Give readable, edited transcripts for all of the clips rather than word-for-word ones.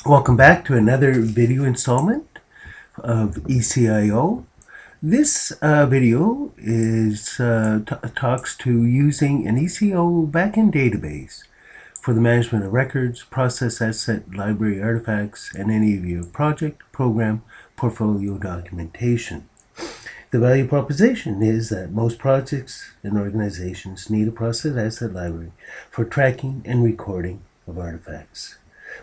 Welcome back to another video installment of ECIO. This video talks to using an ECIO backend database for the management of records, process asset, library artifacts, and any of your project, program, portfolio documentation. The value proposition is that most projects and organizations need a process asset library for tracking and recording of artifacts.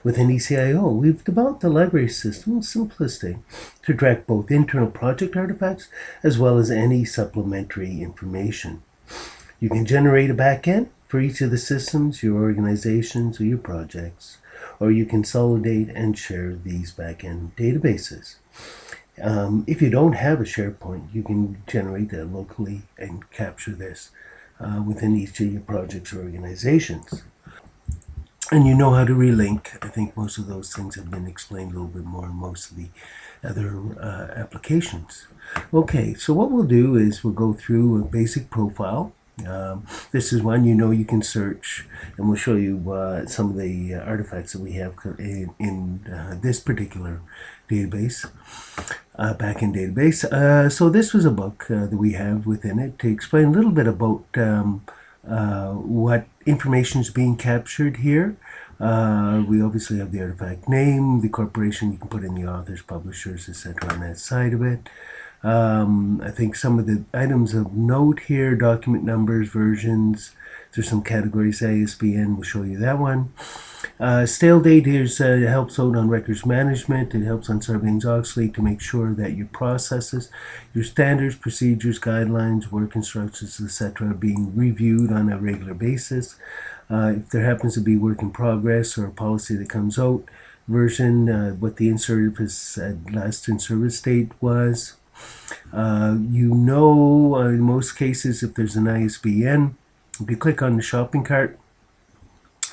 Within ECIO, we've developed a library system, simplistic, to track both internal project artifacts as well as any supplementary information. You can generate a backend for each of the systems, your organizations, or your projects, or you consolidate and share these backend databases. If you don't have a SharePoint, you can generate that locally and capture this within each of your projects or organizations. And you know how to relink. I think most of those things have been explained a little bit more in most of the other applications. Okay, so what we'll do is we'll go through a basic profile. This is one you can search, and we'll show you some of the artifacts that we have in this particular database, backend database. So this was a book that we have within it to explain a little bit about what information is being captured here. We obviously have the artifact name, the corporation. You can put in the authors, publishers, etc. on that side of it. I think some of the items of note here, document numbers, versions. There's some categories, ISBN, we'll show you that one. Stale date helps out on records management. It helps on Sarbanes-Oxley to make sure that your processes, your standards, procedures, guidelines, work instructions, etc. are being reviewed on a regular basis. If there happens to be work in progress or a policy that comes out, version, what the in-service last in-service date was. In most cases, if there's an ISBN, if you click on the shopping cart,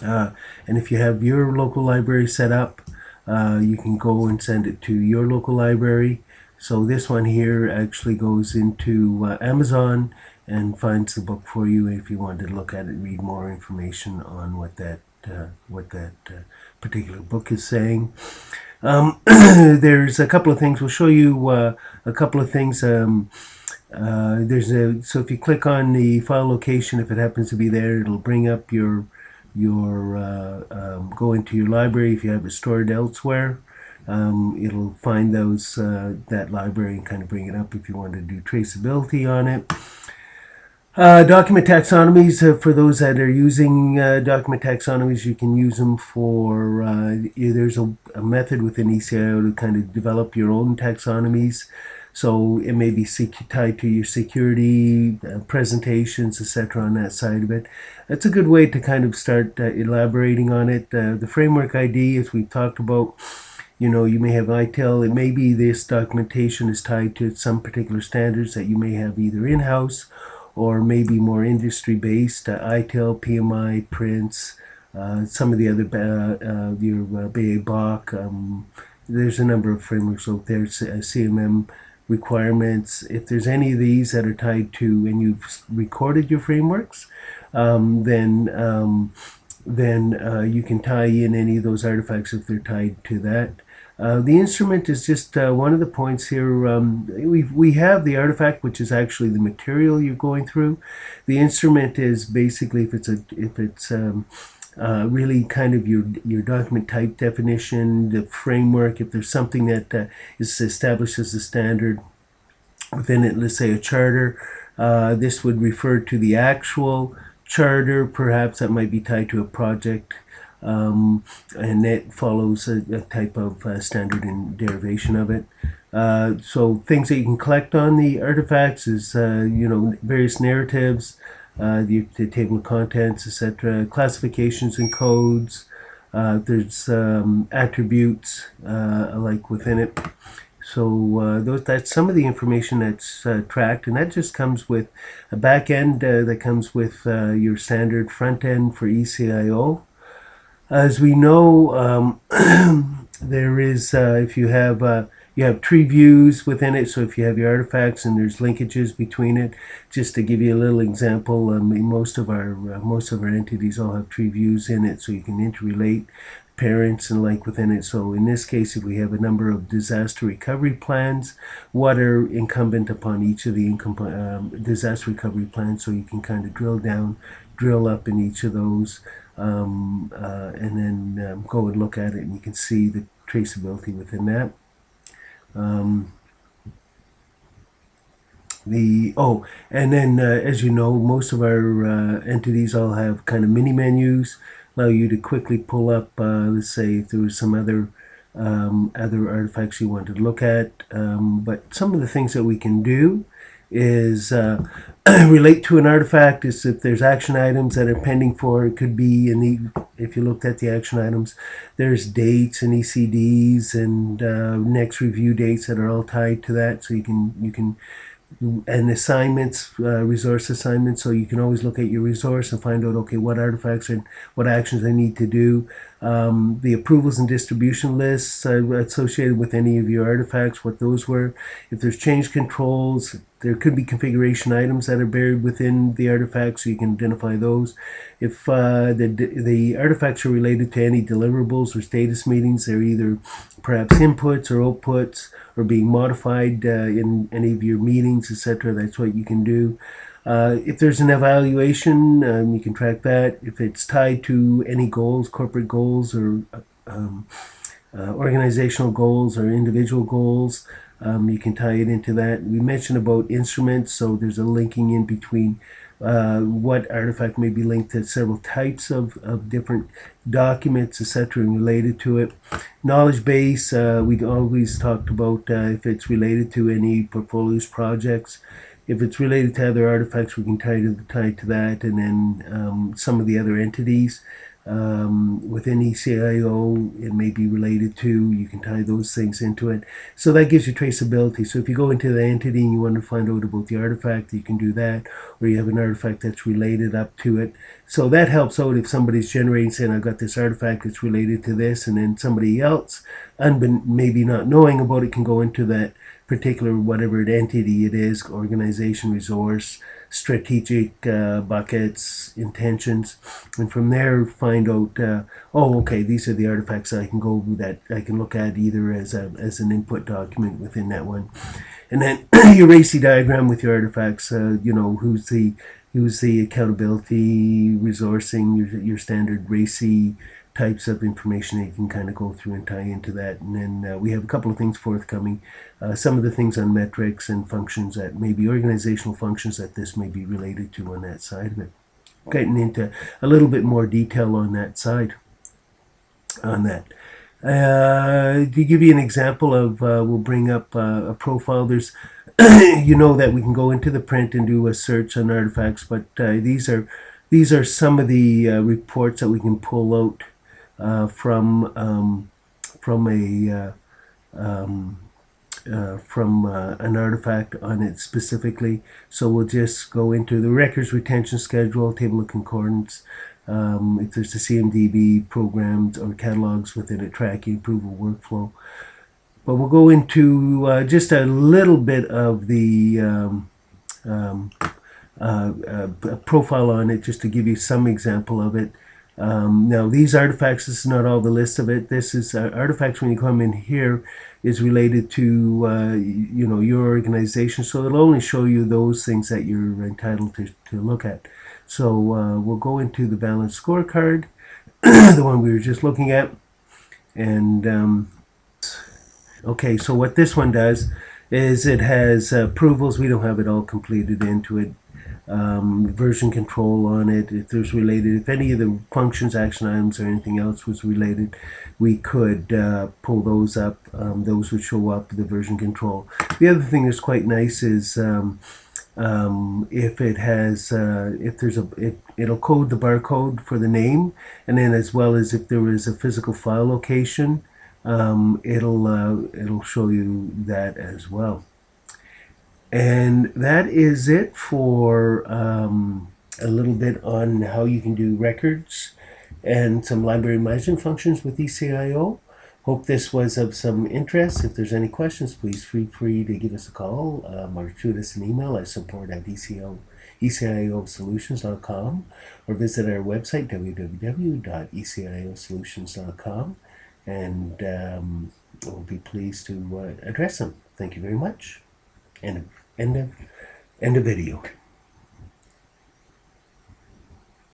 and if you have your local library set up, you can go and send it to your local library. So this one here actually goes into Amazon and finds the book for you if you want to look at it, read more information on what that particular book is saying. There's a couple of things. We'll show you a couple of things. So if you click on the file location, if it happens to be there, it'll bring up go into your library. If you have it stored elsewhere, it'll find that library and kind of bring it up if you want to do traceability on it. Document taxonomies, for those that are using document taxonomies, you can use them for, there's a method within ECIO to kind of develop your own taxonomies. So it may be tied to your security, presentations, etc. on that side of it. That's a good way to kind of start elaborating on it. The framework ID, as we've talked about, you may have ITIL. It may be this documentation is tied to some particular standards that you may have either in-house or maybe more industry-based, ITIL, PMI, Prince, some of the other, your BA-BOK. There's a number of frameworks out there, CMM requirements. If there's any of these that are tied to, and you've recorded your frameworks, then you can tie in any of those artifacts if they're tied to that. The instrument is just one of the points here. We have the artifact, which is actually the material you're going through. The instrument is basically if it's really kind of your document type definition, the framework. If there's something that is established as a standard within it, let's say a charter, this would refer to the actual charter. Perhaps that might be tied to a project. And it follows a type of standard and derivation of it. So things that you can collect on the artifacts is, various narratives, the table of contents, etc., classifications and codes. There's attributes like within it. So that's some of the information that's tracked, and that just comes with a back end that comes with your standard front end for ECIO. As we know, there is, if you have tree views within it, so if you have your artifacts and there's linkages between it, just to give you a little example, most of our entities all have tree views in it, so you can interrelate parents and like within it. So in this case, if we have a number of disaster recovery plans, what are incumbent upon each of the disaster recovery plans, so you can kind of drill down, drill up in each of those, and then go and look at it, and you can see the traceability within that. And then as you know, most of our entities all have kind of mini menus, allow you to quickly pull up, let's say if there was some other artifacts you wanted to look at. But some of the things that we can do is relate to an artifact. Is if there's action items that are pending for, it could be if you looked at the action items, there's dates and ECDs and next review dates that are all tied to that, so you can and assignments, resource assignments, so you can always look at your resource and find out, okay, what artifacts and what actions I need to do. The approvals and distribution lists associated with any of your artifacts, what those were. If there's change controls, there could be configuration items that are buried within the artifacts, so you can identify those. If the artifacts are related to any deliverables or status meetings, they're either perhaps inputs or outputs or being modified in any of your meetings, etc. That's what you can do. If there's an evaluation, you can track that. If it's tied to any goals, corporate goals or organizational goals or individual goals, you can tie it into that. We mentioned about instruments, so there's a linking in between what artifact may be linked to several types of different documents, etc., and related to it. Knowledge base, we always talked about if it's related to any portfolios, projects. If it's related to other artifacts, we can tie to that, and then some of the other entities. Within ECIO, it may be related to, you can tie those things into it. So that gives you traceability. So if you go into the entity and you want to find out about the artifact, you can do that, or you have an artifact that's related up to it. So that helps out if somebody's generating, saying, I've got this artifact that's related to this, and then somebody else, maybe not knowing about it, can go into that particular whatever entity it is, organization, resource, strategic buckets, intentions, and from there find out, okay, these are the artifacts that I can look at either as an input document within that one. And then your RACI diagram with your artifacts, who's the accountability, resourcing, your standard RACI types of information that you can kind of go through and tie into that. And then we have a couple of things forthcoming. Some of the things on metrics and functions that may be organizational functions that this may be related to on that side of it. Getting into a little bit more detail on that side. On that. To give you an example of, we'll bring up a profile. There's, you know that we can go into the print and do a search on artifacts, but these are some of the reports that we can pull out from an artifact on it specifically. So we'll just go into the records retention schedule, table of concordance, if there's the CMDB programs or catalogs within a tracking approval workflow. But we'll go into just a little bit of the profile on it, just to give you some example of it. Now these artifacts, this is not all the list of it. This is artifacts, when you come in here, is related to your organization, so it'll only show you those things that you're entitled to look at. So we'll go into the balance scorecard, the one we were just looking at, and okay, so what this one does is it has approvals. We don't have it all completed into it. Version control on it, if there's related, if any of the functions, action items, or anything else was related, we could pull those up. Those would show up, the version control. The other thing that's quite nice is if it has, it'll code the barcode for the name, and then as well as if there is a physical file location, it'll show you that as well. And that is it for a little bit on how you can do records and some library management functions with ECIO. Hope this was of some interest. If there's any questions, please feel free to give us a call or shoot us an email at support@ECIO eciosolutions.com, or visit our website, www.eciosolutions.com, and we'll be pleased to address them. Thank you very much. End of video.